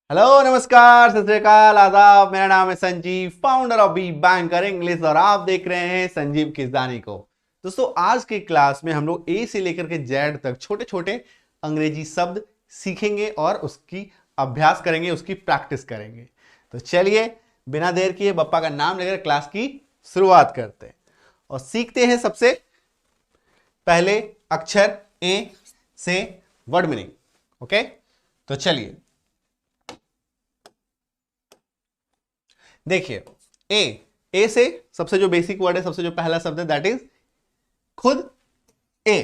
Hello, नमस्कार, सत श्री अकाल, आदाब। मेरा नाम है Sanjeev, founder of B Banker English, और आप देख रहे हैं संजीव किसदानी को। दोस्तों, आज की क्लास में हम लोग ए से लेकर के जेड तक छोटे छोटे अंग्रेजी शब्द सीखेंगे और उसकी अभ्यास करेंगे, उसकी प्रैक्टिस करेंगे। तो चलिए बिना देर किए बप्पा का नाम लेकर क्लास की शुरुआत करते हैं और सीखते हैं सबसे पहले अक्षर ए से वर्ड मीनिंग। ओके, तो चलिए देखिए। ए से सबसे जो बेसिक वर्ड है, सबसे जो पहला शब्द है, दैट इज खुद। ए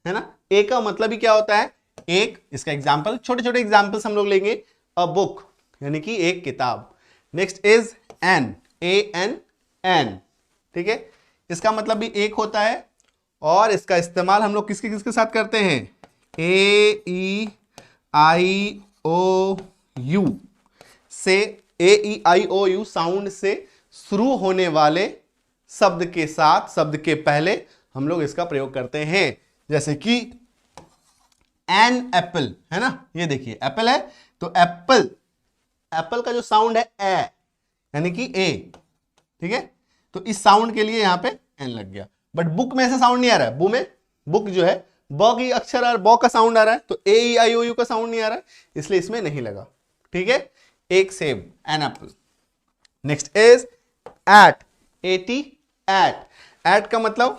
है ना। ए का मतलब ही क्या होता है? एक। इसका एग्जाम्पल, छोटे छोटे एग्जाम्पल्स हम लोग लेंगे। अ बुक यानी कि एक किताब। Next is an, an. ठीक है, इसका मतलब भी एक होता है और इसका इस्तेमाल हम लोग किसके किसके साथ करते हैं? ए ई आई ओ यू से, ए ई आई ओ यू साउंड से शुरू होने वाले शब्द के साथ, शब्द के पहले हम लोग इसका प्रयोग करते हैं। जैसे कि एन एप्पल है ना। ये देखिए एप्पल है तो एप्पल, एप्पल का जो साउंड है ए यानी कि ए। ठीक है, तो इस साउंड के लिए यहां पे एन लग गया। बट बुक में ऐसा साउंड नहीं आ रहा है। बू में, बुक जो है, ब की अक्षर आ, ब का साउंड आ रहा है, तो ए ई आई ओ यू का साउंड नहीं आ रहा है, इसलिए इसमें नहीं लगा। ठीक है, एक सेब, an apple. Next is at, AT, at का मतलब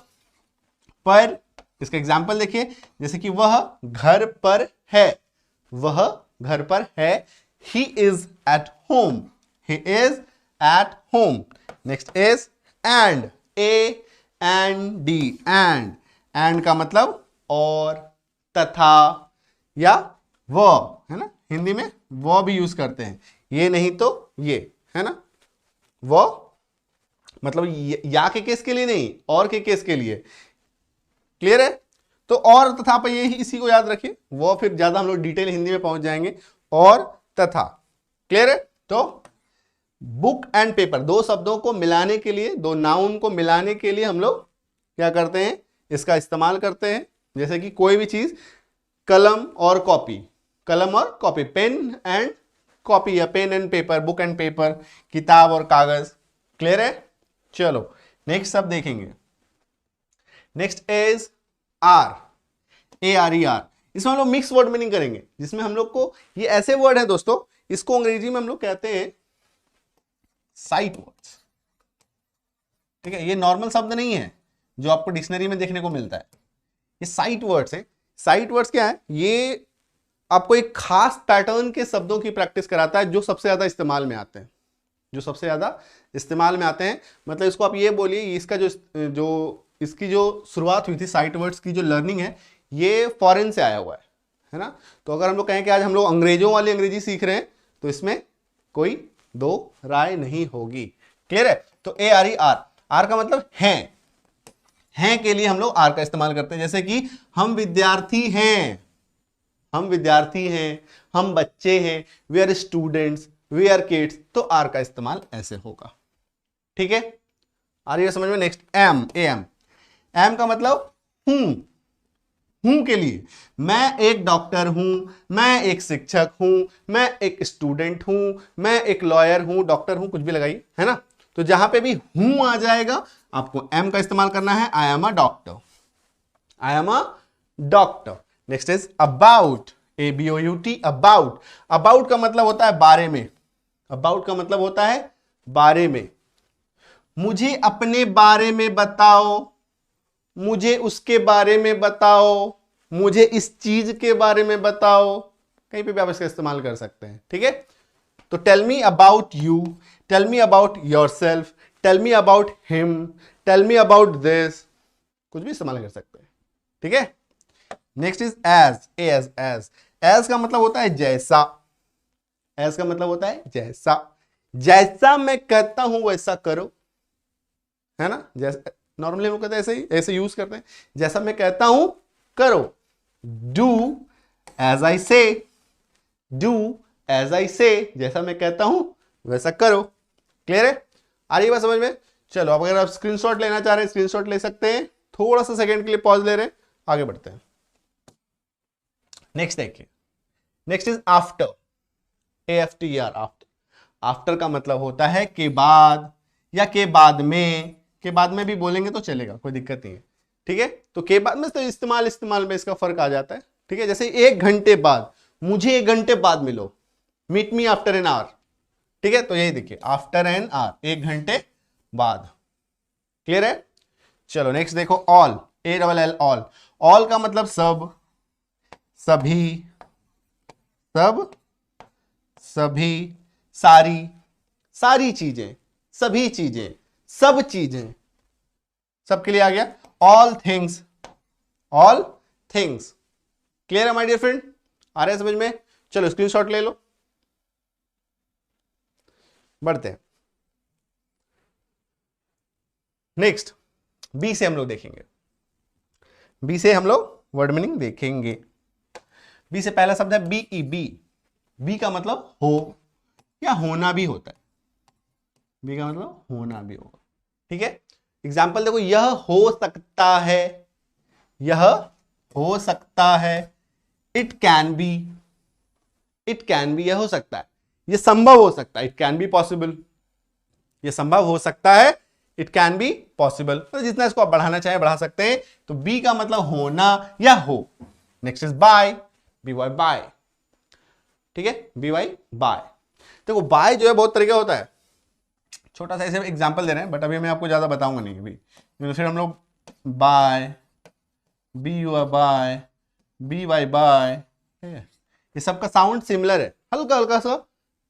पर। इसका एग्जाम्पल देखिए, जैसे कि वह घर पर है, वह घर पर है। He is at home, he is at home. Next is and, A and D, and का मतलब और, तथा या वो है ना। हिंदी में वो भी यूज करते हैं, ये नहीं तो ये है ना। वो मतलब या के केस के लिए नहीं, और के केस के लिए। क्लियर है? तो और तथा पर ये इसी को याद रखिए, वो फिर ज्यादा हम लोग डिटेल हिंदी में पहुंच जाएंगे। और तथा, क्लियर है? तो बुक एंड पेपर, दो शब्दों को मिलाने के लिए, दो नाउन को मिलाने के लिए हम लोग क्या करते हैं? इसका इस्तेमाल करते हैं। जैसे कि कोई भी चीज, कलम और कॉपी, कलम और कॉपी, पेन एंड कॉपी या pen and paper, book and paper, किताब और कागज। क्लियर है? चलो नेक्स्ट सब देखेंगे। Next is are, A R E are. इसमें हम लोग मिक्स वर्ड मीनिंग करेंगे, जिसमें हम लोग को ये ऐसे वर्ड है दोस्तों, इसको अंग्रेजी में हम लोग कहते हैं साइट वर्ड्स। ठीक है, ये नॉर्मल शब्द नहीं है जो आपको डिक्शनरी में देखने को मिलता है, ये साइट वर्ड्स है। साइट वर्ड्स क्या है? ये आपको एक खास पैटर्न के शब्दों की प्रैक्टिस कराता है जो सबसे ज्यादा इस्तेमाल में आते हैं, जो सबसे ज्यादा इस्तेमाल में आते हैं। मतलब इसको आप ये बोलिए, इसका जो इसकी जो शुरुआत हुई थी, साइट वर्ड्स की जो लर्निंग है, ये फॉरेन से आया हुआ है ना। तो अगर हम लोग कहें कि आज हम लोग अंग्रेजों वाली अंग्रेजी सीख रहे हैं, तो इसमें कोई दो राय नहीं होगी। क्लियर है? तो A R E are, are का मतलब हैं के लिए हम लोग आर का इस्तेमाल करते हैं। जैसे कि हम विद्यार्थी हैं, हम विद्यार्थी हैं, हम बच्चे हैं, we are students, we are kids, तो आर का इस्तेमाल ऐसे होगा। ठीक है, आ रही है समझ में? नेक्स्ट एम, एम का मतलब हूं के लिए। मैं एक डॉक्टर हूं, मैं एक शिक्षक हूं, मैं एक स्टूडेंट हूं, मैं एक लॉयर हूं, डॉक्टर हूं, कुछ भी लगाइए, है ना। तो जहां पे भी हूं आ जाएगा, आपको एम का इस्तेमाल करना है। I am a doctor, I am a doctor. Next is about, A B O U T, about. About का मतलब होता है बारे में, अबाउट का मतलब होता है बारे में। मुझे अपने बारे में बताओ, मुझे उसके बारे में बताओ, मुझे इस चीज के बारे में बताओ, कहीं पे भी आप इसका इस्तेमाल कर सकते हैं। ठीक है, तो tell me about you, tell me about yourself, tell me about him, tell me about this, कुछ भी इस्तेमाल कर सकते हैं। ठीक है, नेक्स्ट इज एज, एज का मतलब होता है जैसा, एज का मतलब होता है जैसा। जैसा मैं कहता हूं वैसा करो, है ना। जैसा नॉर्मली हम लोग कहते हैं, ऐसे ही ऐसे यूज करते हैं, जैसा मैं कहता हूं करो। डू एज आई से, डू एज आई से, जैसा मैं कहता हूं वैसा करो। क्लियर है? आ रही है बात समझ में? चलो, अब अगर आप स्क्रीनशॉट लेना चाह रहे हैं, स्क्रीनशॉट ले सकते हैं। थोड़ा सा सेकंड के लिए पॉज ले रहे हैं, आगे बढ़ते हैं। नेक्स्ट देखिए, next is after, AFTER, after. After का मतलब होता है के बाद या के बाद में। के बाद में भी बोलेंगे तो चलेगा, कोई दिक्कत नहीं है, ठीक है। तो के बाद में तो इस्तेमाल में इसका फर्क आ जाता है, ठीक है। जैसे 1 घंटे बाद, मुझे 1 घंटे बाद मिलो, meet me after an hour, ठीक है। तो यही देखिए, आफ्टर एन आवर, 1 घंटे बाद। क्लियर है? चलो नेक्स्ट देखो, ऑल, ALL, ऑल। ऑल का मतलब सब, सभी, सब, सभी, सारी, सारी चीजें, सभी चीजें, सब चीजें, सबके लिए आ गया। All things, all things. Clear है माय डियर फ्रेंड? आ रहा है समझ में? चलो स्क्रीनशॉट ले लो, बढ़ते हैं। नेक्स्ट बी से हम लोग देखेंगे, बी से हम लोग वर्ड मीनिंग देखेंगे। बी से पहला शब्द है BE, बी। बी का मतलब हो या होना भी होता है, बी का मतलब होना भी होगा, ठीक है। एग्जाम्पल देखो, यह हो सकता है, यह हो सकता है, it can be, it can be, यह हो सकता है, यह संभव हो सकता है, इट कैन बी पॉसिबल, यह संभव हो सकता है, इट कैन बी पॉसिबल। तो जितना इसको आप बढ़ाना चाहे बढ़ा सकते हैं। तो बी का मतलब होना या हो। Next is by, BY by, ठीक है, BY बाय। देखो बाय जो है बहुत तरीका होता है, छोटा सा ऐसे एग्जांपल दे रहे हैं, बट अभी मैं आपको ज्यादा बताऊंगा नहीं अभी। फिर हम लोग buy, BUY buy, BY by, ठीक है। ये सबका साउंड सिमिलर है, हल्का हल्का सा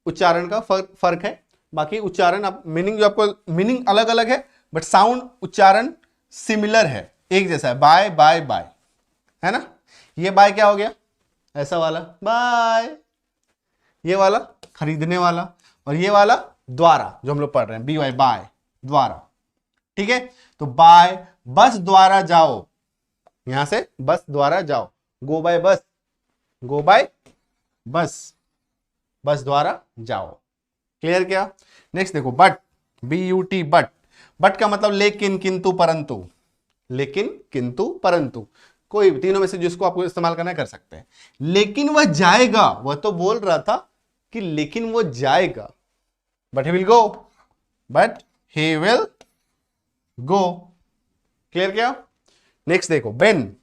उच्चारण का फर्क है। बाकी उच्चारण आप मीनिंग जो आपको मीनिंग अलग अलग है, बट साउंड उच्चारण सिमिलर है, एक जैसा है। बाय बाय बाय, है ना। ये बाय क्या हो गया, ऐसा वाला बाय, ये वाला खरीदने वाला, और ये वाला द्वारा जो हम लोग पढ़ रहे हैं, BY बाय, द्वारा, ठीक है। तो बाय, बस द्वारा जाओ, यहां से बस द्वारा जाओ, गो बाय बस, गो बाय बस, बस द्वारा जाओ। क्लियर क्या? नेक्स्ट देखो, बट, BUT, बट। बट का मतलब लेकिन, किंतु, परंतु, लेकिन, किंतु, परंतु, कोई तीनों में से जिसको आपको इस्तेमाल करना है कर सकते हैं। लेकिन वह जाएगा, वह तो बोल रहा था कि लेकिन वो जाएगा, but he will go, but he will go. Clear क्या? नेक्स्ट देखो, बिन,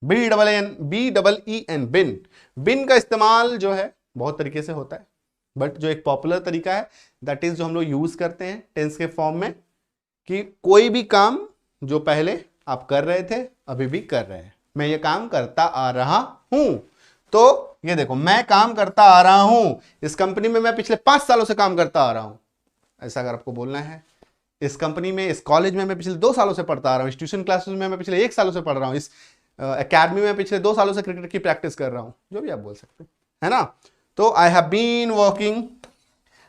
BEEN, बिन। बिन का इस्तेमाल जो है बहुत तरीके से होता है, बट जो एक पॉपुलर तरीका है दैट इज जो हम लोग यूज करते हैं टेंस के फॉर्म में, कि कोई भी काम जो पहले आप कर रहे थे अभी भी कर रहे हैं। मैं ये काम करता आ रहा हूं, तो ये देखो, मैं काम करता आ रहा हूं, इस कंपनी में मैं पिछले 5 सालों से काम करता आ रहा हूं, ऐसा अगर आपको बोलना है। इस कंपनी में, इस कॉलेज में मैं पिछले 2 सालों से पढ़ता आ रहा हूं, इस ट्यूशन क्लासेस में मैं पिछले 1 सालों से पढ़ रहा हूं, इस एकेडमी में पिछले 2 सालों से क्रिकेट की प्रैक्टिस कर रहा हूं, जो भी आप बोल सकते हैं ना। तो I have been working,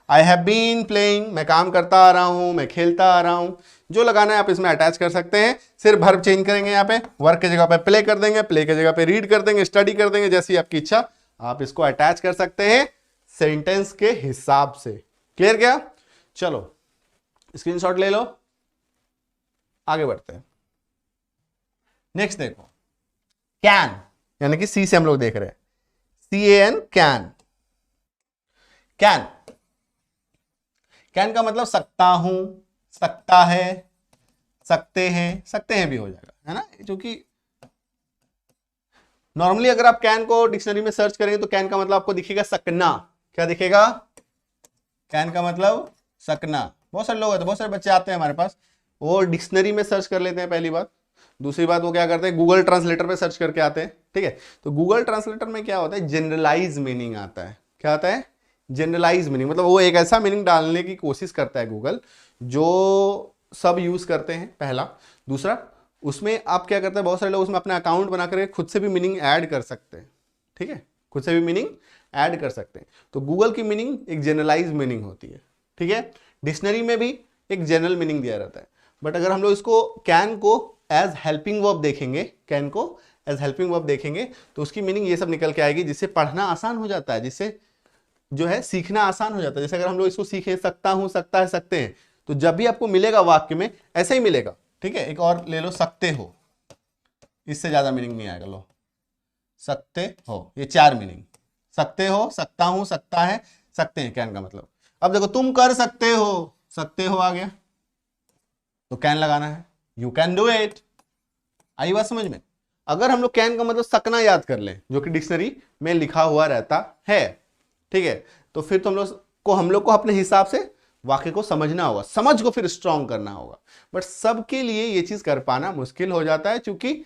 I have been playing, मैं काम करता आ रहा हूं, मैं खेलता आ रहा हूं, जो लगाना है आप इसमें अटैच कर सकते हैं। सिर्फ वर्ब चेंज करेंगे, यहाँ पे वर्क की जगह पे प्ले कर देंगे, प्ले की जगह पे रीड कर देंगे, स्टडी कर देंगे, जैसी आपकी इच्छा आप इसको अटैच कर सकते हैं सेंटेंस के हिसाब से। क्लियर क्या? चलो स्क्रीनशॉट ले लो, आगे बढ़ते हैं। नेक्स्ट देखो, कैन, यानी कि सी से हम लोग देख रहे हैं, CAN, कैन। कैन, कैन का मतलब सकता हूं, सकता है, सकते हैं भी हो जाएगा, है ना। जो कि नॉर्मली अगर आप कैन को डिक्शनरी में सर्च करेंगे तो कैन का मतलब आपको दिखेगा सकना। क्या दिखेगा? कैन का मतलब सकना। बहुत सारे लोग हैं, तो बहुत सारे बच्चे आते हैं हमारे पास, वो डिक्शनरी में सर्च कर लेते हैं, पहली बात। दूसरी बात वो क्या करते हैं, गूगल ट्रांसलेटर पे सर्च करके आते हैं, ठीक है। तो गूगल ट्रांसलेटर में क्या होता है, जनरलाइज मीनिंग आता है। क्या आता है? जनरलाइज मीनिंग, मतलब वो एक ऐसा मीनिंग डालने की कोशिश करता है गूगल जो सब यूज करते हैं, पहला। दूसरा, उसमें आप क्या करते हैं, बहुत सारे लोग उसमें अपना अकाउंट बना कर खुद से भी मीनिंग ऐड कर सकते हैं, ठीक है, खुद से भी मीनिंग ऐड कर सकते हैं। तो गूगल की मीनिंग एक जनरलाइज मीनिंग होती है, ठीक है। डिक्शनरी में भी एक जनरल मीनिंग दिया रहता है, बट अगर हम लोग इसको कैन को एज हेल्पिंग वर्ब देखेंगे, कैन को एज हेल्पिंग वर्ब देखेंगे, तो उसकी मीनिंग ये सब निकल के आएगी, जिससे पढ़ना आसान हो जाता है, जिससे जो है सीखना आसान हो जाता है। जैसे अगर हम लोग इसको सीखे, सकता हूं, सकता है, सकते हैं, तो जब भी आपको मिलेगा वाक्य में ऐसे ही मिलेगा, ठीक है। एक और ले लो, सकते हो, इससे ज्यादा मीनिंग नहीं आएगा। लो, सकते हो, ये 4 मीनिंग, सकते हो, सकता हूं, सकता है, सकते हैं, कैन का मतलब। अब देखो तुम कर सकते हो आ गया तो कैन लगाना है, यू कैन डू इट। आई बात समझ में? अगर हम लोग कैन का मतलब सकना याद कर लें, जो कि डिक्शनरी में लिखा हुआ रहता है, ठीक है, तो फिर तो हम लोग को अपने हिसाब से वाक्य को समझना होगा, समझ को फिर स्ट्रॉन्ग करना होगा। बट सबके लिए ये चीज कर पाना मुश्किल हो जाता है, क्योंकि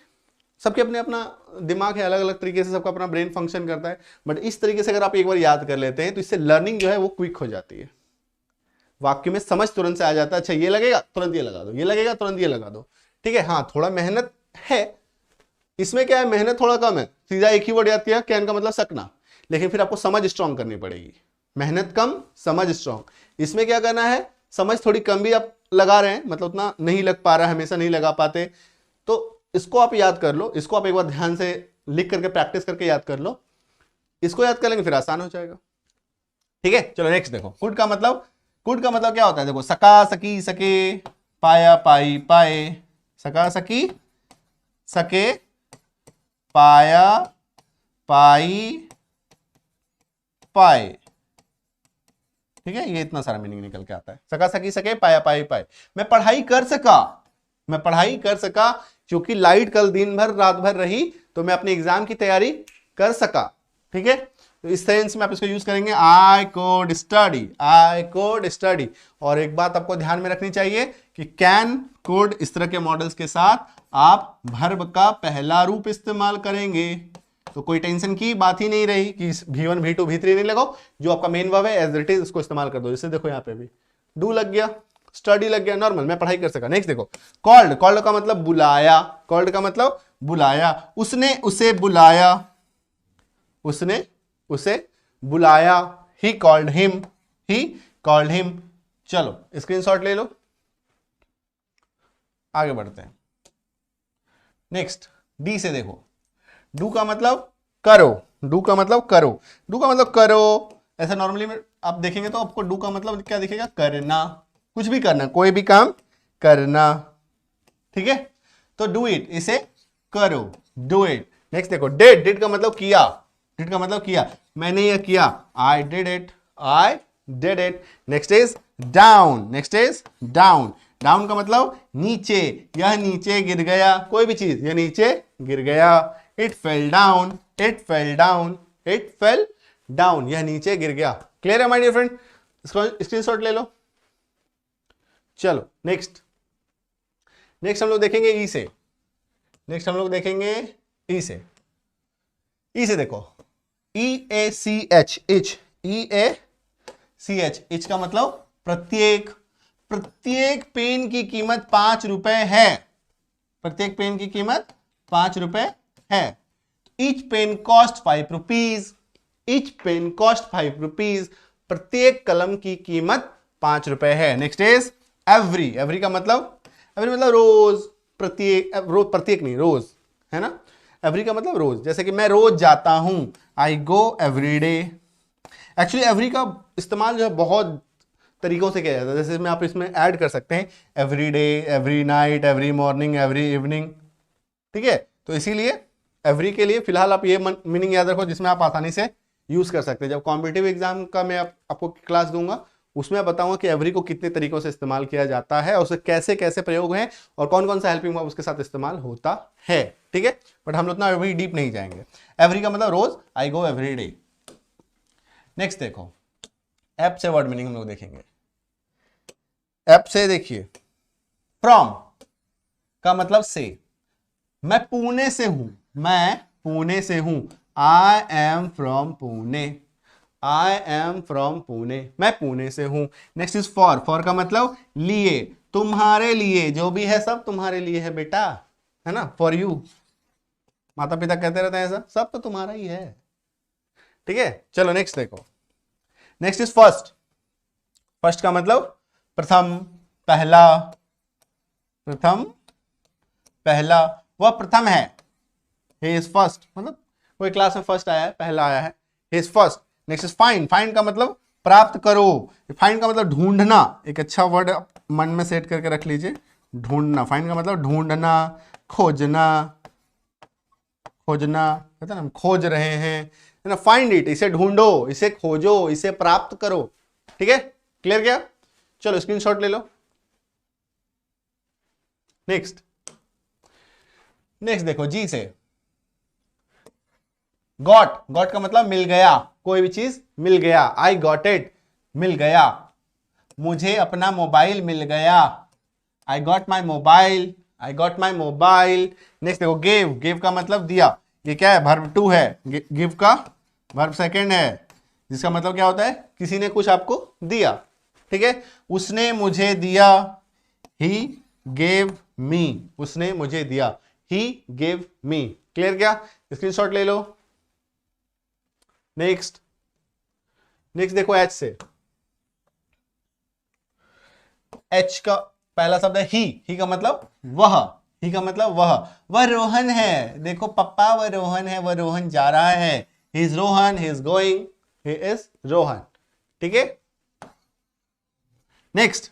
सबके अपने अपना दिमाग है, अलग अलग तरीके से सबका अपना ब्रेन फंक्शन करता है। बट इस तरीके से अगर आप एक बार याद कर लेते हैं तो इससे लर्निंग जो है वो क्विक हो जाती है, वाक्य में समझ तुरंत से आ जाता है। अच्छा ये लगेगा तुरंत ये लगा दो, ये लगेगा तुरंत ये लगा दो, ठीक है। हाँ थोड़ा मेहनत है इसमें, क्या है मेहनत थोड़ा कम है, सीधा एक ही वर्ड याद किया, कैन का मतलब सकना, लेकिन फिर आपको समझ स्ट्रॉन्ग करनी पड़ेगी। मेहनत कम, समझ स्ट्रॉन्ग। इसमें क्या करना है, समझ थोड़ी कम भी आप लगा रहे हैं, मतलब उतना नहीं लग पा रहा है, हमेशा नहीं लगा पाते, तो इसको आप याद कर लो, इसको आप एक बार ध्यान से लिख करके प्रैक्टिस करके याद कर लो, इसको याद कर लेंगे फिर आसान हो जाएगा, ठीक है। चलो नेक्स्ट देखो, कुड का मतलब, कुड का मतलब क्या होता है, देखो सका, सकी, सके, पाया, पाई, पाए, सका, सकी, सके, पाया, पाई, पाए, ठीक है। ये इतना सारा मीनिंग निकल के आता है, सका, सकी, सके, पाया, पाई, पाए। मैं पढ़ाई कर सका, मैं पढ़ाई कर सका क्योंकि लाइट कल दिन भर रात भर रही, तो मैं अपने एग्जाम की तैयारी कर सका, ठीक है। तो इस सेंस में आप इसको यूज करेंगे, I could study, I could study. और एक बात आपको ध्यान में रखनी चाहिए कि कैन, कुड, इस तरह के मॉडल्स के साथ आप वर्ब का पहला रूप इस्तेमाल करेंगे, तो कोई टेंशन की बात ही नहीं रही कि V1 V2 V3 नहीं लगाओ, जो आपका मेन वर्ब है एज इट इज उसको इस्तेमाल कर दो। जैसे देखो यहाँ पे भी डू लग गया, स्टडी लग गया, नॉर्मल, मैं पढ़ाई कर सका। नेक्स्ट देखो, कॉल्ड, कॉल्ड का मतलब बुलाया, कॉल्ड का मतलब बुलाया, उसने उसे बुलाया, उसने उसे बुलाया, he called him, he called him. चलो स्क्रीनशॉट ले लो, आगे बढ़ते हैं। नेक्स्ट डी से देखो, डू का मतलब करो, डू का मतलब करो, डू का मतलब करो। ऐसा नॉर्मली आप देखेंगे तो आपको डू का मतलब क्या दिखेगा, करना, कुछ भी करना, कोई भी काम करना, ठीक है। तो डू इट, इसे करो, डू इट। नेक्स्ट देखो, डिड, डिड का मतलब किया, डिड का मतलब किया, मैंने यह किया, I did it, I did it. Next is down, next is down, down का मतलब नीचे, यह नीचे गिर गया, कोई भी चीज, यह नीचे गिर गया, it fell down, it fell down, it fell down, यह नीचे गिर गया। क्लियर है माय डियर फ्रेंड? स्क्रीनशॉट ले लो। चलो नेक्स्ट, नेक्स्ट हम लोग देखेंगे ई से, नेक्स्ट हम लोग देखेंगे ई से। ई से देखो, EACH, इच, EACH, इच का मतलब प्रत्येक, प्रत्येक पेन की कीमत 5 रुपए है, प्रत्येक पेन की कीमत 5 रुपए है। Each pen cost 5 rupees, each pen cost 5 rupees, प्रत्येक कलम की कीमत 5 रुपए है। नेक्स्ट इज एवरी, एवरी का मतलब, एवरी मतलब रोज, प्रत्येक, रोज, प्रत्येक नहीं, रोज, है ना। एवरी का मतलब रोज, जैसे कि मैं रोज जाता हूं, I go every day. Actually every का इस्तेमाल जो है बहुत तरीकों से किया जाता है, जैसे इसमें आप इसमें ऐड कर सकते हैं every day, every night, every morning, every evening, ठीक है। तो इसीलिए एवरी के लिए फिलहाल आप ये मीनिंग याद रखो जिसमें आप आसानी से यूज कर सकते हैं। जब कॉम्पिटिटिव एग्जाम का मैं आपको क्लास दूंगा उसमें आप बताऊंगा कि एवरी को कितने तरीकों से इस्तेमाल किया जाता है और उसके कैसे कैसे प्रयोग हैं और कौन कौन सा हेल्पिंग वर्ब उसके साथ इस्तेमाल होता है, ठीक है। बट हम लोग उतना एवरी डीप नहीं जाएंगे। एवरी का मतलब रोज, आई गो एवरी डे। नेक्स्ट देखो, ऐप से वर्ड मीनिंग हम लोग देखेंगे। ऐप से देखिए, फ्रॉम का मतलब से, मैं पुणे से हूं, मैं पुणे से हूं, I am from Pune, I am from Pune, मैं पुणे से हूं। नेक्स्ट इज फॉर, फॉर का मतलब लिए, तुम्हारे लिए, जो भी है सब तुम्हारे लिए है बेटा, है ना, फॉर यू। माता पिता कहते रहते हैं ऐसा, सब तो तुम्हारा ही है, ठीक है। चलो नेक्स्ट देखो, नेक्स्ट इज फर्स्ट, फर्स्ट का मतलब प्रथम, पहला, प्रथम, पहला, वह प्रथम है, he is फर्स्ट, मतलब कोई क्लास में फर्स्ट आया है, पहला आया है, he is first. Next is find, find का मतलब प्राप्त करो, फाइंड का मतलब ढूंढना, एक अच्छा वर्ड मन में सेट करके रख लीजिए, ढूंढना। फाइंड का मतलब ढूंढना, खोजना, खोजना, कहते हैं ना खोज रहे हैं, है ना, फाइंड इट, इसे ढूंढो, इसे खोजो, इसे प्राप्त करो। ठीक है, क्लियर क्या? चलो स्क्रीनशॉट ले लो। नेक्स्ट देखो जी से, गॉट का मतलब मिल गया, कोई भी चीज मिल गया। आई गॉट इट, मिल गया। मुझे अपना मोबाइल मिल गया, I got my mobile, I got my mobile. Next देखो गिव का मतलब दिया, ये क्या है, वर्ब 2 है, गिव का वर्ब सेकंड है, जिसका मतलब क्या होता है, किसी ने कुछ आपको दिया। ठीक है, उसने मुझे दिया, ही गेव मी, उसने मुझे दिया, ही गेव मी। क्लियर क्या? स्क्रीनशॉट ले लो। नेक्स्ट देखो एच से, एच का पहला शब्द है ही का मतलब वह, ही का मतलब वह रोहन है। देखो पप्पा वह रोहन है, वह रोहन जा रहा है, he is Rohan, he is going, he is Rohan. ठीक है, नेक्स्ट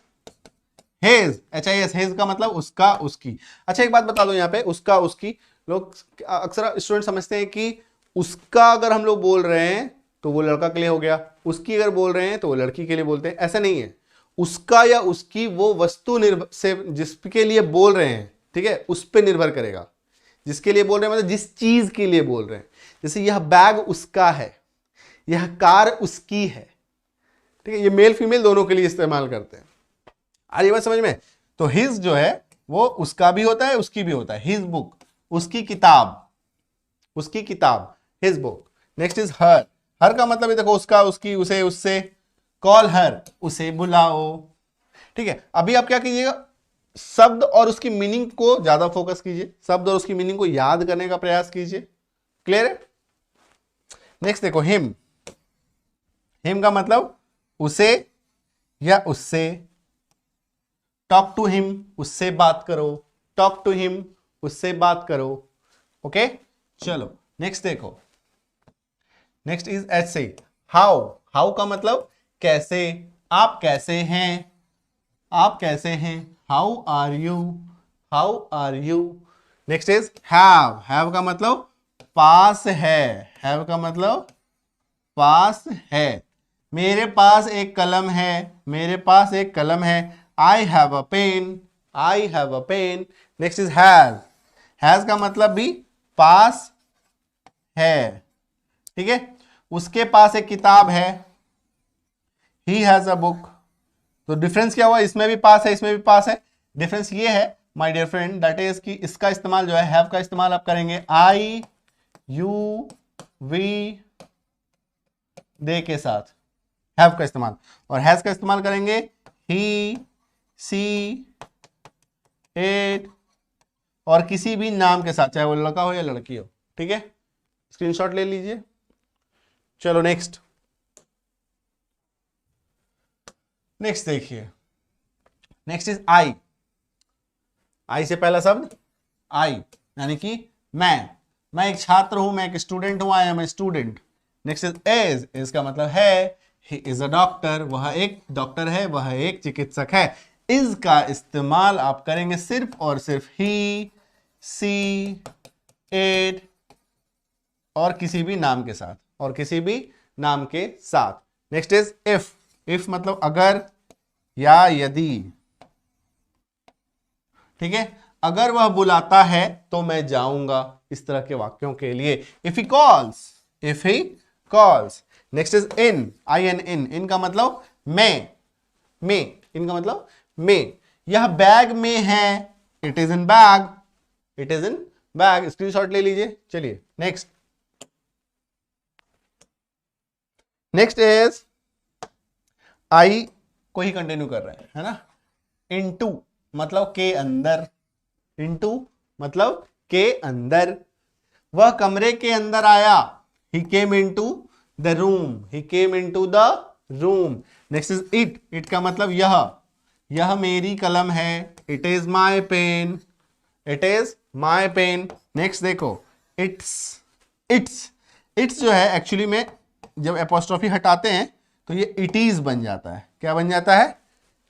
हेज, HIS, हेज का मतलब उसका उसकी। अच्छा एक बात बता दो यहाँ पे, उसका उसकी, लोग अक्सर स्टूडेंट समझते हैं कि उसका अगर हम लोग बोल रहे हैं तो वो लड़का के लिए हो गया, उसकी अगर बोल रहे हैं तो वो लड़की के लिए बोलते हैं। ऐसा नहीं है, उसका या उसकी वो वस्तु से जिसके लिए बोल रहे हैं, ठीक है, उस पर निर्भर करेगा। जिसके लिए बोल रहे हैं मतलब जिस चीज के लिए बोल रहे हैं। जैसे यह बैग उसका है, यह कार उसकी है। ठीक है, ये मेल फीमेल दोनों के लिए इस्तेमाल करते हैं। आ रही बात समझ में? तो हिज जो है वो उसका भी होता है, उसकी भी होता है। हिज बुक, उसकी किताब, उसकी किताब, हिज बुक। नेक्स्ट इज हर, हर का मतलब देखो उसका उसकी उसे उससे। कॉल हर, उसे बुलाओ। ठीक है, अभी आप क्या कीजिएगा, शब्द और उसकी मीनिंग को ज्यादा फोकस कीजिए, शब्द और उसकी मीनिंग को याद करने का प्रयास कीजिए। क्लियर है? नेक्स्ट देखो हिम, हिम का मतलब उसे या उससे। टॉक टू हिम, उससे बात करो, टॉक टू हिम, उससे बात करो। ओके, चलो नेक्स्ट देखो, नेक्स्ट इज एच से हाउ, हाउ का मतलब कैसे, आप कैसे हैं, आप कैसे हैं, how are you, how are you. Next is have का मतलब पास है, हैव का मतलब पास है। मेरे पास एक कलम है, मेरे पास एक कलम है। I have a pen, I have a pen. Next is has का मतलब भी पास है। ठीक है, उसके पास एक किताब है, ही हैज अ बुक। तो डिफरेंस क्या हुआ, इसमें भी पास है, इसमें भी पास है। डिफरेंस ये है my dear friend, that is कि इसका इस्तेमाल जो है, हैव का इस्तेमाल आप करेंगे आई यू वी दे के साथ, हैव का इस्तेमाल, और हैज का इस्तेमाल करेंगे ही सी इट और किसी भी नाम के साथ, चाहे वो लड़का हो या लड़की हो। ठीक है, स्क्रीनशॉट ले लीजिए। चलो नेक्स्ट देखिए, नेक्स्ट इज आई, आई से पहला शब्द आई, यानी कि मैं एक छात्र हूं, मैं एक स्टूडेंट हूं, I am a student. Next is, is का मतलब है, ही इज अ डॉक्टर, वह एक डॉक्टर है, वह एक चिकित्सक है। इज का इस्तेमाल आप करेंगे सिर्फ और सिर्फ ही सी इट और किसी भी नाम के साथ, और किसी भी नाम के साथ। नेक्स्ट इज इफ, इफ मतलब अगर या यदि। ठीक है, अगर वह बुलाता है तो मैं जाऊंगा, इस तरह के वाक्यों के लिए। If he calls, if he calls. Next is in, I N in, इनका मतलब में, इनका मतलब में। यह बैग में है, it is in bag, it is in bag. Screenshot ले लीजिए। चलिए नेक्स्ट इज आई को ही कंटिन्यू कर रहे हैं, है ना। इनटू मतलब के अंदर, इनटू मतलब के अंदर। वह कमरे के अंदर आया, he came into the room, he came into the room. Next is it, it का मतलब यह मेरी कलम है, it is my pen, it is my pen. Next देखो इट्स जो है एक्चुअली में जब एपोस्ट्रोफी हटाते हैं तो ये इट इज बन जाता है। क्या बन जाता है?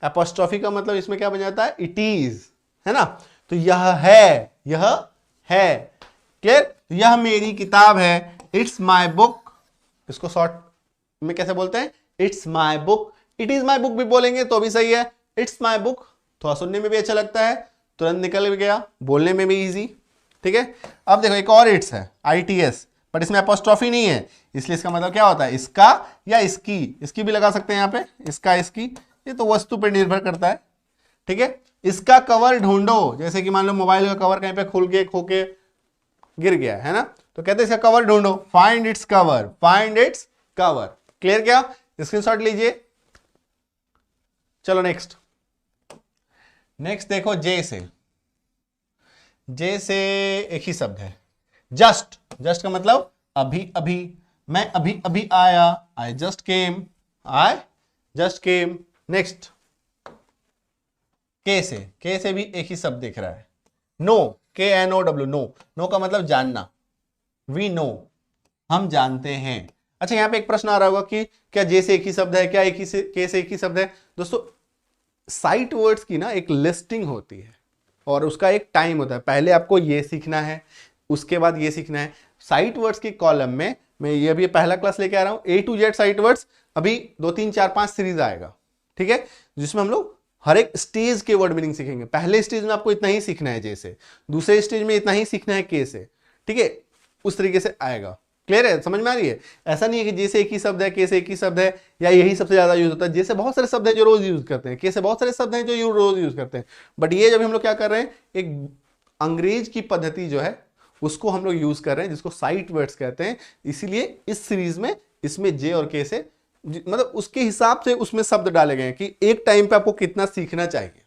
एपोस्ट्रोफी का मतलब इसमें क्या बन जाता है? इट इज, है ना। तो यह है, यह है। क्लियर? यह मेरी किताब है, इट्स माई बुक, इसको शॉर्ट में कैसे बोलते हैं, it's my book. It is my book भी बोलेंगे तो भी सही है, इट्स माई बुक थोड़ा सुनने में भी अच्छा लगता है, तुरंत निकल गया, बोलने में भी इजी। ठीक है, अब देखो एक और इट्स है ITS, बट इसमें अपोस्ट्रोफी नहीं है, इसलिए इसका मतलब क्या होता है, इसका या इसकी। इसकी भी लगा सकते हैं यहाँ पे, इसका इसकी, ये तो वस्तु पर निर्भर करता है। ठीक है, इसका कवर ढूंढो, जैसे कि मान लो मोबाइल का कवर कहीं पे खुल के खो के गिर गया है ना, तो कहते हैं इसका कवर ढूंढो, find its cover, find its cover. Clear क्या, स्क्रीनशॉट लीजिए। चलो नेक्स्ट देखो जे से एक ही शब्द है, जस्ट। जस्ट का मतलब अभी अभी, मैं अभी अभी आया, I just came, I just came. Next के से भी एक ही शब्द दिख रहा है, नो, KNOW, नो का मतलब जानना, वी नो, हम जानते हैं। अच्छा, यहां पे एक प्रश्न आ रहा होगा कि क्या जे से एक ही शब्द है, क्या एक ही से के से एक ही शब्द है। दोस्तों साइट वर्ड्स की ना एक लिस्टिंग होती है और उसका एक टाइम होता है, पहले आपको ये सीखना है, उसके बाद ये सीखना है। साइट वर्ड्स के कॉलम में मैं ये अभी पहला क्लास लेके आ रहा हूं, A to Z sight words, अभी 2 3 4 5 सीरीज आएगा। ठीक है, जिसमें हम लोग हर एक स्टेज के वर्ड मीनिंग सीखेंगे। पहले स्टेज में आपको इतना ही सीखना है जैसे, दूसरे स्टेज में इतना ही सीखना है के से। ठीक है, उस तरीके से आएगा। क्लियर है, समझ में आ रही है। ऐसा नहीं है कि जैसे एक ही शब्द है, के से एक ही शब्द है, या यही सबसे ज्यादा यूज होता है। जैसे बहुत सारे शब्द हैं जो रोज यूज करते हैं, के से बहुत सारे शब्द हैं जो रोज यूज करते हैं, बट ये जब हम लोग क्या कर रहे हैं, एक अंग्रेज की पद्धति जो है उसको हम लोग यूज कर रहे हैं, जिसको साइट वर्ड्स कहते हैं। इसीलिए इस सीरीज में इसमें जे और के से मतलब उसके हिसाब से उसमें शब्द डाले गए हैं कि एक टाइम पे आपको कितना सीखना चाहिए,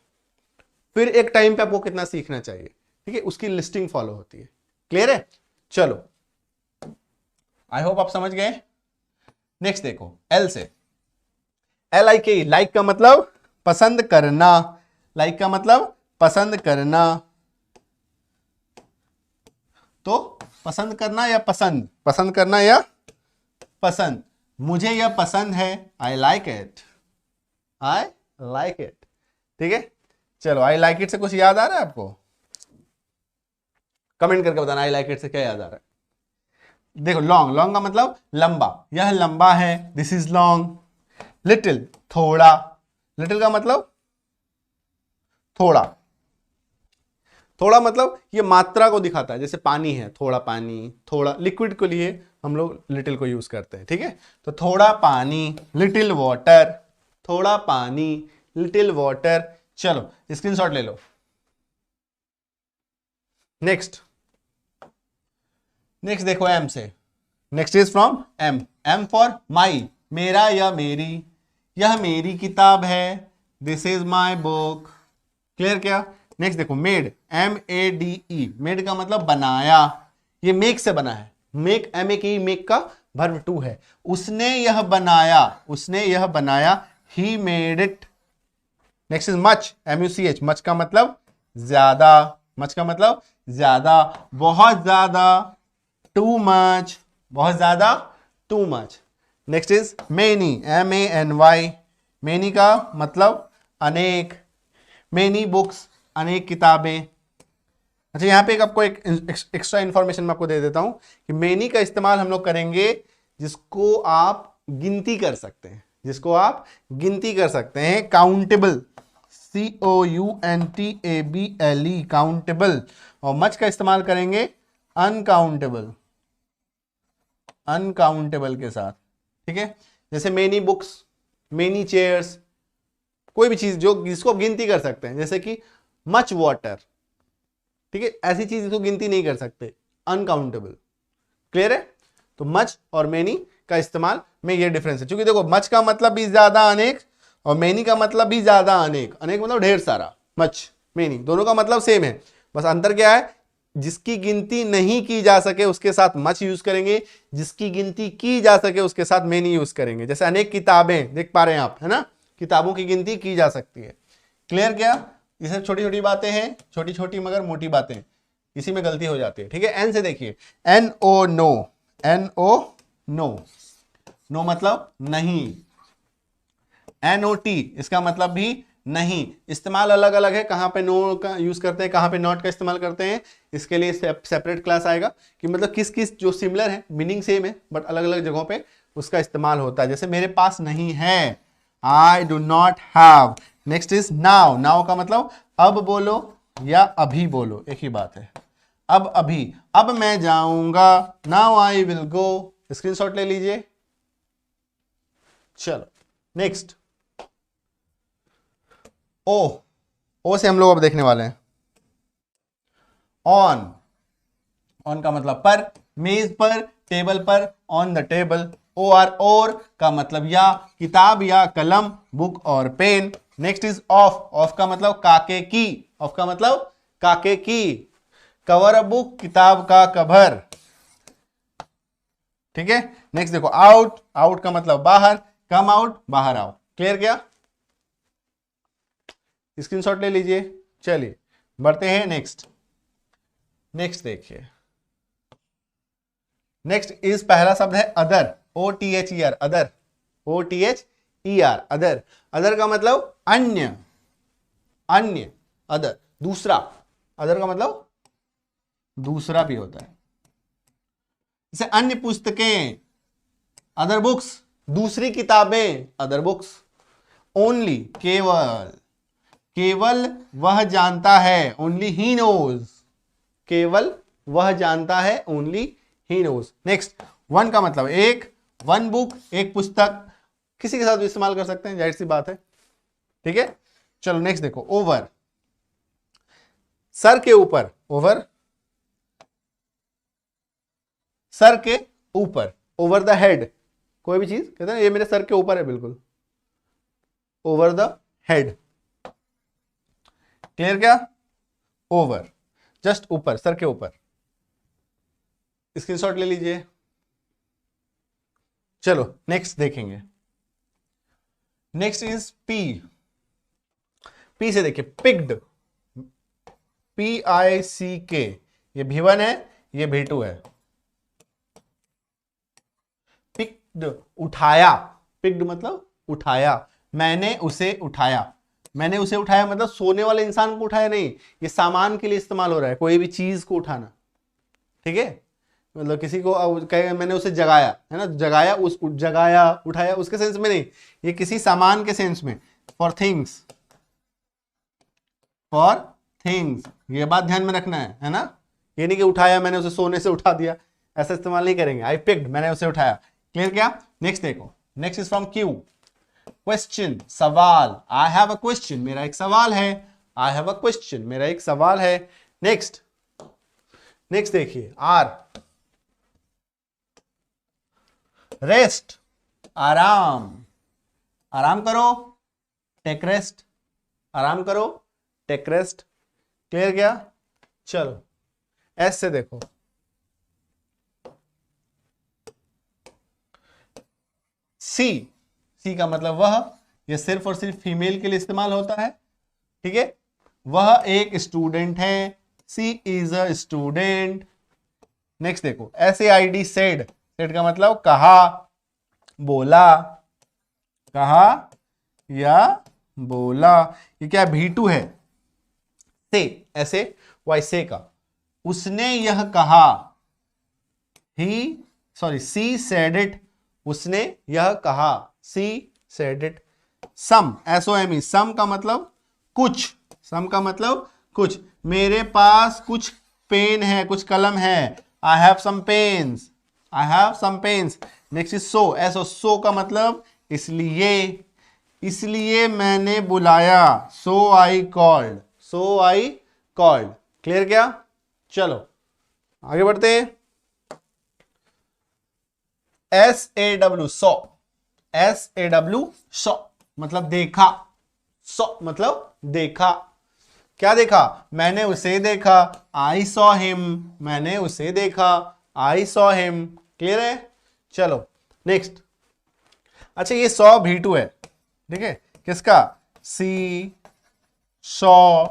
फिर एक टाइम पे आपको कितना सीखना चाहिए। ठीक है, उसकी लिस्टिंग फॉलो होती है। क्लियर है, चलो आई होप आप समझ गए। नेक्स्ट देखो एल से, LIKE, लाइक का मतलब पसंद करना, लाइक का मतलब पसंद करना। तो पसंद करना या पसंद, पसंद करना या पसंद, मुझे यह पसंद है, I like it, I like it. ठीक है, चलो आई लाइक इट से कुछ याद आ रहा है आपको, कमेंट करके बताना आई लाइक इट से क्या याद आ रहा है। देखो लॉन्ग, लॉन्ग का मतलब लंबा, यह लंबा है, दिस इज लॉन्ग। लिटिल, थोड़ा, लिटिल का मतलब थोड़ा, थोड़ा मतलब ये मात्रा को दिखाता है, जैसे पानी है, थोड़ा पानी, थोड़ा लिक्विड के लिए हम लोग लिटिल को यूज करते हैं। ठीक है, तो थोड़ा पानी, लिटिल वाटर, थोड़ा पानी, लिटिल वाटर। चलो स्क्रीनशॉट ले लो। नेक्स्ट देखो एम से, next is from M for my, मेरा या मेरी, यह मेरी किताब है, this is my book. Clear क्या। नेक्स्ट देखो मेड, MADE, मेड का मतलब बनाया, ये मेक से बना है, मेक MAKE, मेक का वर्ब टू है। उसने यह बनाया, उसने यह बनाया, he made it. Next is much, MUCH, much का मतलब ज्यादा, मच का मतलब ज्यादा, बहुत ज्यादा, टू मच, बहुत ज्यादा, too much. Next is many, MANY, many का मतलब अनेक, मेनी बुक्स, अनेक किताबें। अच्छा यहाँ पे आपको एक एक्स्ट्रा इंफॉर्मेशन मैं आपको दे देता हूं कि मेनी का इस्तेमाल हम लोग करेंगे जिसको आप गिनती कर सकते हैं, जिसको आप गिनती कर सकते हैं, काउंटेबल, COUNTABLE, काउंटेबल। और मच का इस्तेमाल करेंगे अनकाउंटेबल, अनकाउंटेबल के साथ। ठीक है, जैसे मेनी बुक्स, मेनी चेयर्स, कोई भी चीज जो जिसको आप गिनती कर सकते हैं, जैसे कि मच वाटर। ठीक है, ऐसी चीज जिसको गिनती नहीं कर सकते, अनकाउंटेबल। क्लियर है, तो मच और मेनी का इस्तेमाल में ये डिफरेंस है, क्योंकि देखो मच का मतलब भी ज्यादा अनेक और मेनी का मतलब भी ज्यादा अनेक, अनेक मतलब ढेर सारा, मच मेनी दोनों का मतलब सेम है, बस अंतर क्या है, जिसकी गिनती नहीं की जा सके उसके साथ मच यूज करेंगे, जिसकी गिनती की जा सके उसके साथ मेनी यूज करेंगे। जैसे अनेक किताबें देख पा रहे हैं आप, है ना, किताबों की गिनती की जा सकती है। क्लियर क्या, ये सब छोटी छोटी बातें हैं, छोटी छोटी मगर मोटी बातें, इसी में गलती हो जाती है। ठीक है, एन से देखिए, NO, no, NO, no, no मतलब नहीं, NOT, इसका मतलब भी नहीं। इस्तेमाल अलग अलग है, कहां पे नो का यूज करते हैं, कहां पे नॉट का इस्तेमाल करते हैं, इसके लिए सेपरेट क्लास आएगा कि मतलब किस किस जो सिमिलर है, मीनिंग सेम है बट अलग अलग जगहों पे उसका इस्तेमाल होता है। जैसे मेरे पास नहीं है, I do not have. Next is now. Now का मतलब अब बोलो या अभी बोलो, एक ही बात है। अब अभी, अब मैं जाऊंगा, now I will go. Screenshot ले लीजिए। चलो नेक्स्ट, ओ। ओ से हम लोग अब देखने वाले हैं ऑन। ऑन का मतलब पर, मेज पर, टेबल पर, on the table. O R or का मतलब या, किताब या कलम, book or pen. Next is of. Of का मतलब काके की। ऑफ का मतलब काके की। कवर अ बुक, किताब का कवर। ठीक है। नेक्स्ट देखो आउट। आउट का मतलब बाहर, कम आउट, बाहर आओ। क्लियर क्या? स्क्रीनशॉट ले लीजिए। चलिए बढ़ते हैं नेक्स्ट। नेक्स्ट देखिए, नेक्स्ट इज पहला शब्द है other. O T H E R, other. O T H E R, other. Other का मतलब अन्य, अन्य, अदर, दूसरा। अदर का मतलब दूसरा भी होता है। जैसे अन्य पुस्तकें, अदर बुक्स, दूसरी किताबें, अदर बुक्स। ओनली, केवल, केवल वह जानता है, ओनली ही नोज। केवल वह जानता है, only he knows. Next, one का मतलब एक, वन बुक, एक पुस्तक। किसी के साथ भी इस्तेमाल कर सकते हैं, जाहिर सी बात है। ठीक है। चलो नेक्स्ट देखो, ओवर। सर के ऊपर, ओवर, सर के ऊपर। ओवर द हेड, कोई भी चीज कहते हैं ये मेरे सर के ऊपर है, बिल्कुल। Over the head. क्लियर क्या? ओवर, जस्ट ऊपर, सर के ऊपर। स्क्रीनशॉट ले लीजिए। चलो नेक्स्ट देखेंगे। Next is P. पी से देखिए, पिक्ड, PICK। ये V1 है, ये V2 है। पिक्ड, उठाया। पिक्ड मतलब उठाया, मैंने उसे उठाया। मैंने उसे उठाया मतलब सोने वाले इंसान को उठाया नहीं, ये सामान के लिए इस्तेमाल हो रहा है, कोई भी चीज को उठाना। ठीक है। मतलब किसी को कहेगा मैंने उसे जगाया, है ना, जगाया, उस जगाया, उठाया, उसके सेंस में नहीं, ये किसी सामान के सेंस में। फॉर थिंग्स, फॉर थिंग्स, ये बात ध्यान में रखना है ना। ये नहीं कि उठाया मैंने उसे सोने से उठा दिया, ऐसा इस्तेमाल नहीं करेंगे। आई पिक्ड, मैंने उसे उठाया। क्लियर क्या? नेक्स्ट देखो, next is from Q. Question, सवाल। आई हैव अ क्वेश्चन, मेरा एक सवाल है। आई हैव अ क्वेश्चन, मेरा एक सवाल है। नेक्स्ट, नेक्स्ट देखिए, आर। रेस्ट, आराम, आराम करो, टेक रेस्ट, आराम करो, टेक रेस्ट। क्लियर क्या? चलो एस से देखो, सी। सी का मतलब वह, यह सिर्फ और सिर्फ फीमेल के लिए इस्तेमाल होता है। ठीक है। वह एक स्टूडेंट है, सी इज अ स्टूडेंट। नेक्स्ट देखो, SAID, सेड। सेड का मतलब कहा, बोला, कहा या बोला। ये क्या V2 है? से, ऐसे वाई से का, उसने यह कहा। He, sorry, she said it, उसने यह कहा, she said it. Some, SOME, some का मतलब कुछ, सम का मतलब कुछ। मेरे पास कुछ पेन है, कुछ कलम है। I have some pens, I have some pens. Next is so, so का मतलब इसलिए, इसलिए मैंने बुलाया। So I called, so I called. Clear क्या? चलो आगे बढ़ते हैं। SAW, सौ। SAW, सौ मतलब देखा। सौ मतलब देखा। क्या देखा? मैंने उसे देखा, आई सॉ हिम। मैंने उसे देखा, आई सॉ हिम। क्लियर है? चलो नेक्स्ट। अच्छा, ये सॉ V2 है। ठीक है। किसका? सी सॉ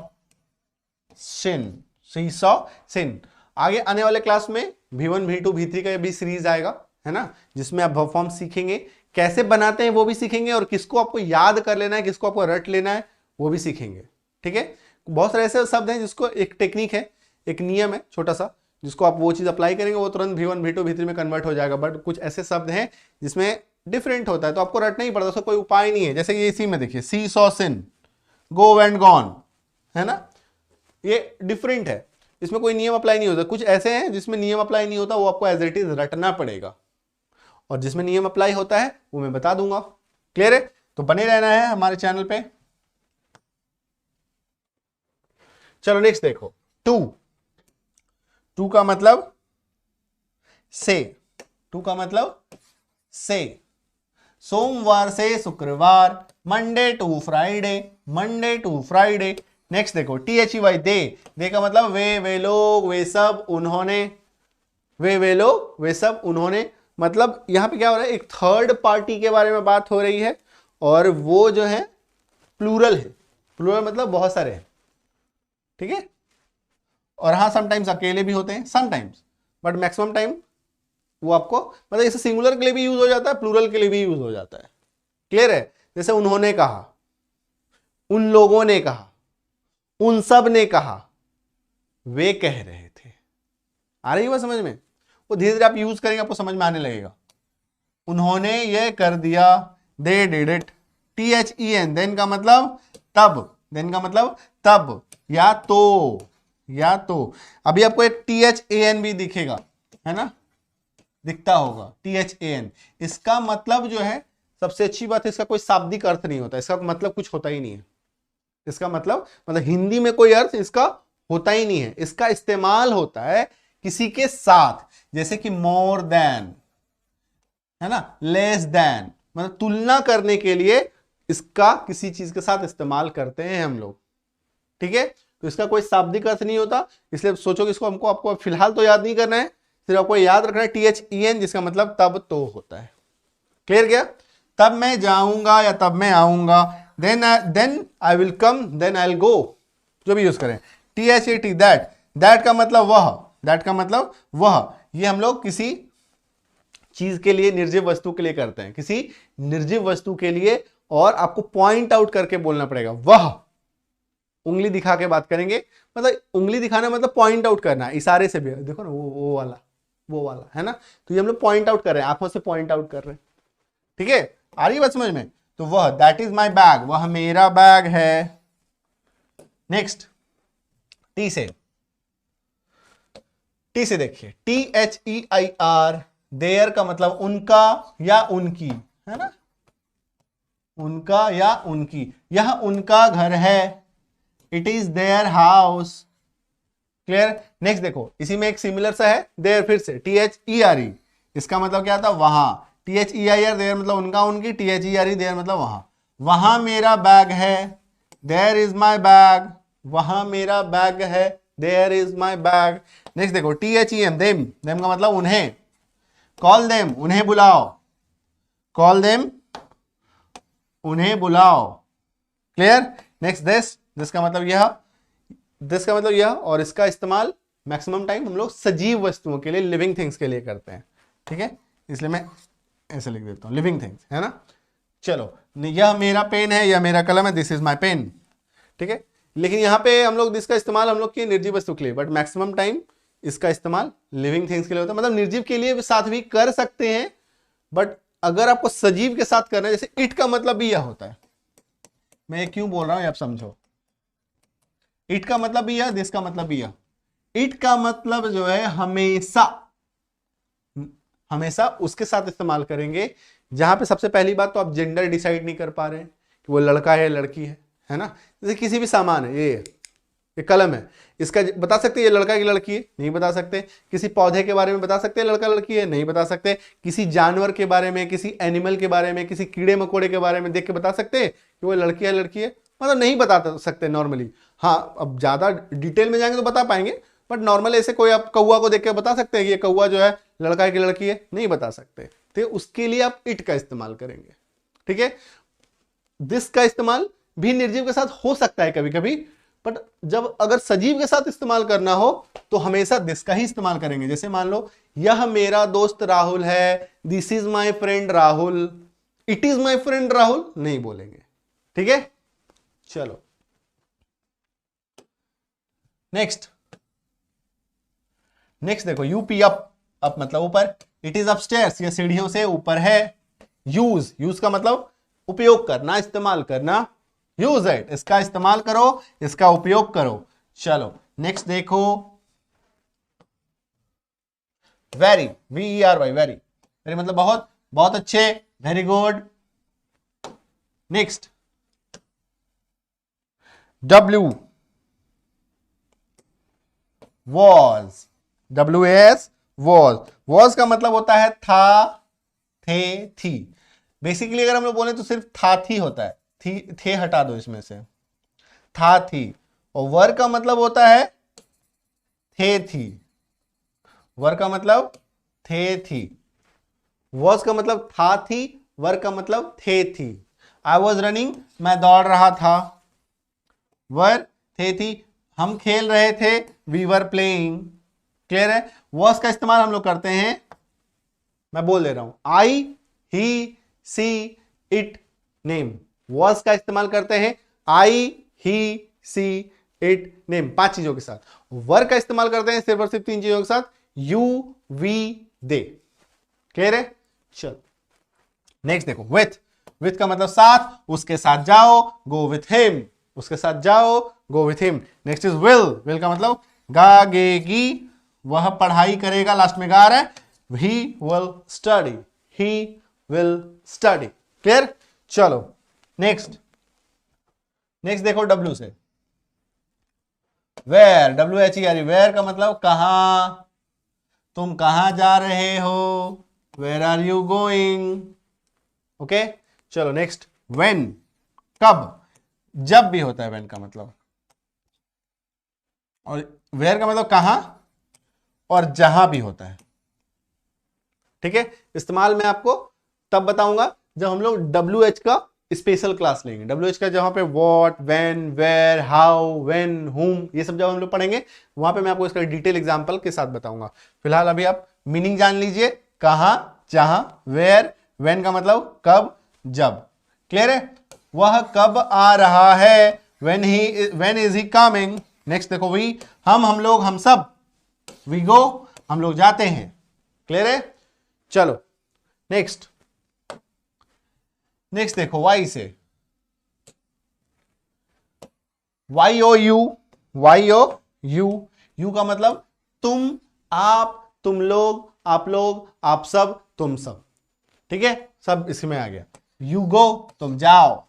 सिन, सी सॉ सिन। आगे आने वाले क्लास में V1, V2, V3 का भी सीरीज आएगा, है ना, जिसमें आप वर्ब फॉर्म सीखेंगे, कैसे बनाते हैं वो भी सीखेंगे, और किसको आपको याद कर लेना है, किसको आपको रट लेना है, वो भी सीखेंगे। ठीक है। बहुत सारे ऐसे शब्द हैं जिसको एक टेक्निक है, एक नियम है छोटा सा, जिसको आप वो चीज अप्लाई करेंगे वो तुरंत V1 V2 V3 में कन्वर्ट हो जाएगा, बट कुछ ऐसे शब्द हैं जिसमें डिफरेंट होता है तो आपको रटना ही पड़ता है, उसका कोई उपाय नहीं है। जैसे ये इसी में देखिए see saw seen, go and gone, है ना, ये डिफरेंट है, इसमें कोई नियम अप्लाई नहीं होता। कुछ ऐसे हैं जिसमें नियम अप्लाई नहीं होता, वो आपको एज इट इज रटना पड़ेगा, और जिसमें नियम अप्लाई होता है वो मैं बता दूंगा। क्लियर है? तो बने रहना है हमारे चैनल पे। चलो नेक्स्ट देखो, टू का मतलब से, टू का मतलब से, सोमवार से शुक्रवार, Monday to Friday, Monday to Friday. Next देखो THEY, दे का मतलब वे लोग, वे सब, उन्होंने, वे लोग, वे सब, उन्होंने। मतलब यहां पे क्या हो रहा है, एक थर्ड पार्टी के बारे में बात हो रही है, और वो जो है प्लूरल है। प्लूरल मतलब बहुत सारे हैं, ठीक है। और हाँ समटाइम्स अकेले भी होते हैं, समटाइम्स, बट मैक्सिमम टाइम वो आपको मतलब जैसे सिंगुलर के लिए भी यूज हो जाता है, प्लूरल के लिए भी यूज हो जाता है। क्लियर है? जैसे उन्होंने कहा, उन लोगों ने कहा, उन सब ने कहा, वे कह रहे थे। आ रही है बात समझ में? वो धीरे धीरे आप यूज करेंगे आपको समझ में आने लगेगा। उन्होंने ये कर दिया, they did it. THEN, then का मतलब तब, देन का मतलब तब, या तो, या तो। अभी आपको एक THAN भी दिखेगा, है ना, दिखता होगा THAN। इसका मतलब जो है, सबसे अच्छी बात है, इसका कोई शाब्दिक अर्थ नहीं होता, इसका मतलब कुछ होता ही नहीं है। इसका मतलब हिंदी में कोई अर्थ इसका होता ही नहीं है। इसका इस्तेमाल होता है किसी के साथ, जैसे कि मोर देन, है ना, लेस देन, मतलब तुलना करने के लिए इसका किसी चीज के साथ इस्तेमाल करते हैं हम लोग, ठीक है। तो इसका कोई शाब्दिक अर्थ नहीं होता, इसलिए सोचो कि इसको हमको आपको फिलहाल तो याद नहीं करना है, सिर्फ आपको याद रखना है THEN, जिसका मतलब तब तो होता है। क्लियर क्या? तब मैं जाऊंगा या तब मैं आऊंगा, then I will come, then I will go, जो भी यूज करें। THAT, दैट, दैट का मतलब वह, दैट का मतलब वह। ये हम लोग किसी चीज के लिए, निर्जीव वस्तु के लिए करते हैं, किसी निर्जीव वस्तु के लिए, और आपको पॉइंट आउट करके बोलना पड़ेगा। वह, उंगली दिखा के बात करेंगे, मतलब उंगली दिखाना मतलब पॉइंट आउट करना, इशारे से भी, देखो ना वो वाला, वो वाला, है ना। तो ये हम लोग पॉइंट आउट कर रहे हैं, आंखों से पॉइंट आउट कर रहे हैं, ठीक है। आ रही बात समझ में? तो वह, दैट इज माई बैग, वह मेरा बैग है। नेक्स्ट टी से, टी से देखिए THEIR, देयर का मतलब उनका या उनकी, है ना, उनका या उनकी, यह उनका घर है, it is their house. Clear? Next देखो, इसी में एक सिमिलर सा है, देयर, फिर से THERE, इसका मतलब क्या था, वहां। THEIR, देयर मतलब उनका उनकी, THERE, देयर मतलब वहां। वहां मेरा बैग है, देयर इज माई बैग, वहां मेरा बैग है, there is my bag. Next देखो THEM, देम, देम का मतलब उन्हें। कॉल देम, उन्हें बुलाओ, कॉल देम, उन्हें बुलाओ। क्लियर? नेक्स्ट दिस, दिस का मतलब यह, दिस का मतलब यह, और इसका इस्तेमाल मैक्सिमम टाइम हम लोग सजीव वस्तुओं के लिए, लिविंग थिंग्स के लिए करते हैं, ठीक है। इसलिए मैं ऐसे लिख देता हूं, लिविंग थिंग्स, है ना। चलो, यह मेरा पेन है, यह मेरा कलम है, दिस इज माई पेन, ठीक है। लेकिन यहां पे हम लोग इसका इस्तेमाल हम लोग किए निर्जीव वस्तु के लिए, बट मैक्सिमम टाइम इसका इस्तेमाल लिविंग थिंग्स के लिए होता है। मतलब निर्जीव के लिए साथ भी कर सकते हैं, बट अगर आपको सजीव के साथ करना है, जैसे इट का मतलब भी यह होता है, मैं क्यों बोल रहा हूं आप समझो। इट का मतलब भी यह, दिस का मतलब भी यह। इट का मतलब जो है हमेशा, हमेशा उसके साथ इस्तेमाल करेंगे जहां पे सबसे पहली बात तो आप जेंडर डिसाइड नहीं कर पा रहे हैं कि वो लड़का है लड़की है ना। जैसे किसी भी सामान है, ये कलम है, इसका बता सकते हैं ये लड़का की लड़की है, नहीं बता सकते। किसी पौधे के बारे में बता सकते हैं लड़का लड़की है, नहीं बता सकते। किसी जानवर के बारे में, किसी एनिमल के बारे में, किसी कीड़े मकोड़े के बारे में देख के बता सकते हैं कि वो लड़की है लड़की है, मतलब नहीं बता सकते नॉर्मली। हाँ, अब ज्यादा डिटेल में जाएंगे तो बता पाएंगे, बट नॉर्मल ऐसे कोई आप कौआ को देख के बता सकते हैं कि ये कौआ जो है लड़का है कि लड़की है, नहीं बता सकते। तो उसके लिए आप इट का इस्तेमाल करेंगे, ठीक है। दिस का इस्तेमाल भी निर्जीव के साथ हो सकता है कभी कभी, बट जब अगर सजीव के साथ इस्तेमाल करना हो तो हमेशा दिस का ही इस्तेमाल करेंगे। जैसे मान लो यह मेरा दोस्त राहुल है, this is my friend Rahul, it is my friend Rahul नहीं बोलेंगे, ठीक है। चलो नेक्स्ट, नेक्स्ट देखो यूपी अप, अप मतलब ऊपर, इट इज अपस्टेयर्स, ये सीढ़ियों से ऊपर है। यूज, यूज का मतलब उपयोग करना, इस्तेमाल करना, यूज इट, इसका इस्तेमाल करो, इसका उपयोग करो। चलो नेक्स्ट देखो, वेरी, VERY, वेरी, वेरी मतलब बहुत, बहुत अच्छे, very good. Next W, was, WAS, was, was का मतलब होता है था, थे, थी। बेसिकली अगर हम लोग बोले तो सिर्फ था थी होता है, थी थे हटा दो इसमें से, था थी। और वर का मतलब होता है थे थी, वर का मतलब थे थी, वॉज का मतलब था थी, वर का मतलब थे थी। आई वॉज रनिंग, मैं दौड़ रहा था, वर थे थी, हम खेल रहे थे, वी वर प्लेइंग। क्लियर है? वॉज का इस्तेमाल हम लोग करते हैं, मैं बोल दे रहा हूं, आई, ही, सी, इट, नेम। वॉज का इस्तेमाल करते हैं आई, ही, सी, इट, नेम, 5 चीजों के साथ। वर का इस्तेमाल करते हैं सिर्फ और सिर्फ 3 चीजों के साथ, यू, वी, दे। क्लियर है? चलो नेक्स्ट देखो, विथ, विथ का मतलब साथ, उसके साथ जाओ, गो विथ हिम, उसके साथ जाओ, go with him. Next is will, will का मतलब गागेगी, वह पढ़ाई करेगा, लास्ट में गा रहा है, he will study, he will study. Clear? चलो नेक्स्ट, नेक्स्ट देखो डब्ल्यू से, वेयर, WHERE, वेयर का मतलब कहां, तुम कहां जा रहे हो, where are you going. Okay चलो नेक्स्ट, व्हेन, कब, जब भी होता है व्हेन का मतलब, और वेयर का मतलब कहां और जहां भी होता है। ठीक है? इस्तेमाल मैं आपको तब बताऊंगा जब हम लोग WH का स्पेशल क्लास लेंगे। WH का जहां पे what, when, where, how, when, whom, ये सब जब हम लोग पढ़ेंगे वहां पे मैं आपको इसका डिटेल एग्जांपल के साथ बताऊंगा। फिलहाल अभी आप मीनिंग जान लीजिए, कहां, जहां, वेयर, व्हेन का मतलब कब, जब। क्लियर है? वह कब आ रहा है, when is he coming. Next देखो, वी, हम लोग, हम सब, वी गो, हम लोग जाते हैं। क्लियर है? चलो नेक्स्ट, नेक्स्ट देखो वाई से, YOU, YOU, यू का मतलब तुम, आप, तुम लोग, आप लोग, आप सब, तुम सब। ठीक है? सब इसमें आ गया। यू गो, तुम जाओ,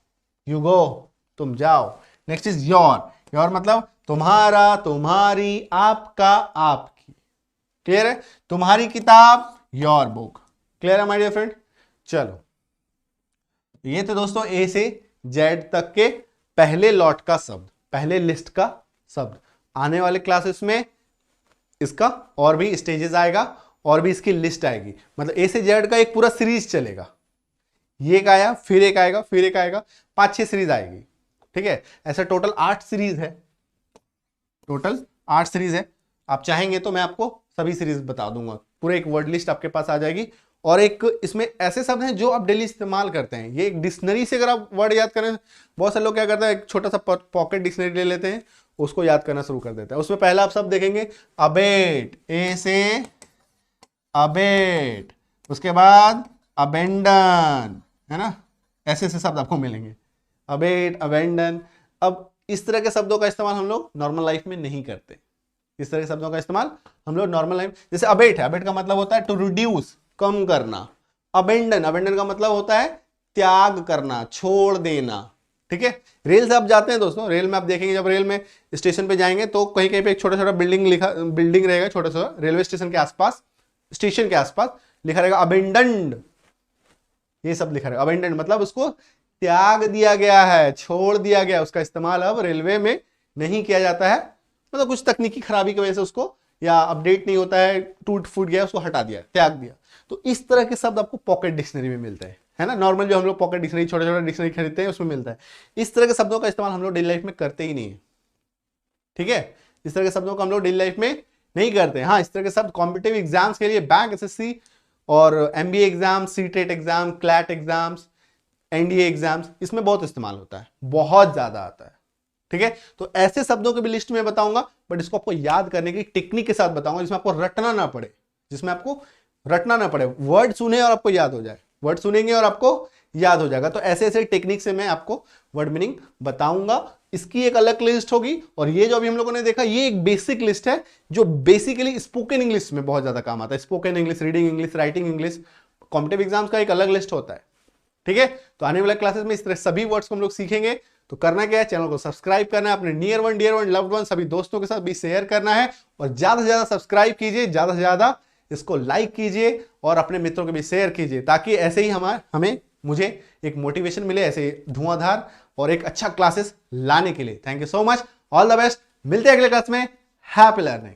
यू गो, तुम जाओ। नेक्स्ट इज योर, योर मतलब तुम्हारा, तुम्हारी, आपका, आपकी। क्लियर है? तुम्हारी किताब, योर बुक। क्लियर है माय डियर फ्रेंड? चलो ये तो दोस्तों ए से जेड तक के पहले लॉट का शब्द, पहले लिस्ट का शब्द। आने वाले क्लासेस में इसका और भी स्टेजेस आएगा और भी इसकी लिस्ट आएगी, मतलब ए से जेड का एक पूरा सीरीज चलेगा। ये एक आया, फिर एक आएगा, फिर एक आएगा, 5-6 सीरीज आएगी। ठीक है? ऐसा टोटल 8 सीरीज है, टोटल 8 सीरीज है। आप चाहेंगे तो मैं आपको सभी सीरीज बता दूंगा, पूरा एक वर्ड लिस्ट आपके पास आ जाएगी। और एक इसमें ऐसे शब्द हैं जो आप डेली इस्तेमाल करते हैं, ये एक डिक्शनरी से अगर आप वर्ड याद करें, बहुत सारे लोग क्या करते हैं, एक छोटा सा पॉकेट डिक्शनरी ले लेते हैं, उसको याद करना शुरू कर देते हैं। उसमें पहला आप शब्द देखेंगे अबेट, ए से अबेट, उसके बाद अबेंडन, है ना, ऐसे ऐसे शब्द आपको मिलेंगे, अबेट, अबेंडन। अब इस तरह के शब्दों का इस्तेमाल हम लोग नॉर्मल लाइफ में नहीं करते। इस तरह के शब्दों का इस्तेमाल हम लोग नॉर्मल लाइफ, जैसे अबेट है, अबेट का मतलब होता है टू रिड्यूस, कम करना। अबेंडन, अबेंडन का मतलब होता है त्याग करना, छोड़ देना। ठीक है? रेल से आप जाते हैं दोस्तों, रेल में आप देखेंगे, जब रेल में स्टेशन पे जाएंगे तो कहीं कहीं पे एक छोटा छोटा बिल्डिंग रहेगा, छोटा सा रेलवे स्टेशन के आसपास, स्टेशन के आसपास लिखा रहेगा अबेंडन्ड, ये सब लिखा रहेगा। अबेंडन्ड मतलब उसको त्याग दिया गया है, छोड़ दिया गया, उसका इस्तेमाल अब रेलवे में नहीं किया जाता है, मतलब कुछ तकनीकी खराबी की वजह से उसको, या अपडेट नहीं होता है, टूट फूट गया, उसको हटा दिया, त्याग दिया। तो इस तरह के शब्द आपको पॉकेट डिक्शनरी में मिलते हैं, है ना। नॉर्मल जो हम लोग पॉकेट डिक्शनरी, छोटे छोटे डिक्शनरी खरीदते हैं, उसमें मिलता है। इस तरह के शब्दों का इस्तेमाल हम लोग डेली लाइफ में करते ही नहीं है। ठीक है? इस तरह के शब्दों को हम लोग डेली लाइफ में नहीं करते। हाँ, इस तरह के शब्द कॉम्पिटिटिव एग्जाम्स के लिए, बैंक, SSC और MBA exam, CTET exam, CLAT exams, NDA exams, इसमें बहुत इस्तेमाल होता है, बहुत ज्यादा आता है। ठीक है, तो ऐसे शब्दों की भी लिस्ट में बताऊंगा, बट इसको आपको याद करने की टेक्निक के साथ बताऊंगा, जिसमें आपको रटना ना पड़े, जिसमें आपको रटना ना पड़े, वर्ड सुने और आपको याद हो जाए, वर्ड सुनेंगे और आपको याद हो जाएगा। तो ऐसे ऐसे टेक्निक से मैं आपको वर्ड मीनिंग बताऊंगा। इसकी एक अलग लिस्ट होगी, और ये जो अभी हम लोगों ने देखा ये एक बेसिक लिस्ट है जो बेसिकली स्पोकन इंग्लिश में बहुत ज्यादा काम आता है। Spoken English, reading English, writing English, competitive exams का एक अलग लिस्ट होता है। ठीक है, तो आने वाले क्लासेस में इस तरह सभी वर्ड्स को हम लोग सीखेंगे। तो करना क्या है, चैनल को सब्सक्राइब करना है, अपने near one, dear one, loved one सभी दोस्तों के साथ भी शेयर करना है, और ज्यादा से ज्यादा सब्सक्राइब कीजिए, ज्यादा से ज्यादा इसको लाइक कीजिए और अपने मित्रों को भी शेयर कीजिए, ताकि ऐसे ही मुझे एक मोटिवेशन मिले, ऐसे धुआंधार और एक अच्छा क्लासेस लाने के लिए। Thank you so much, all the best, मिलते हैं अगले क्लास में। Happy learning.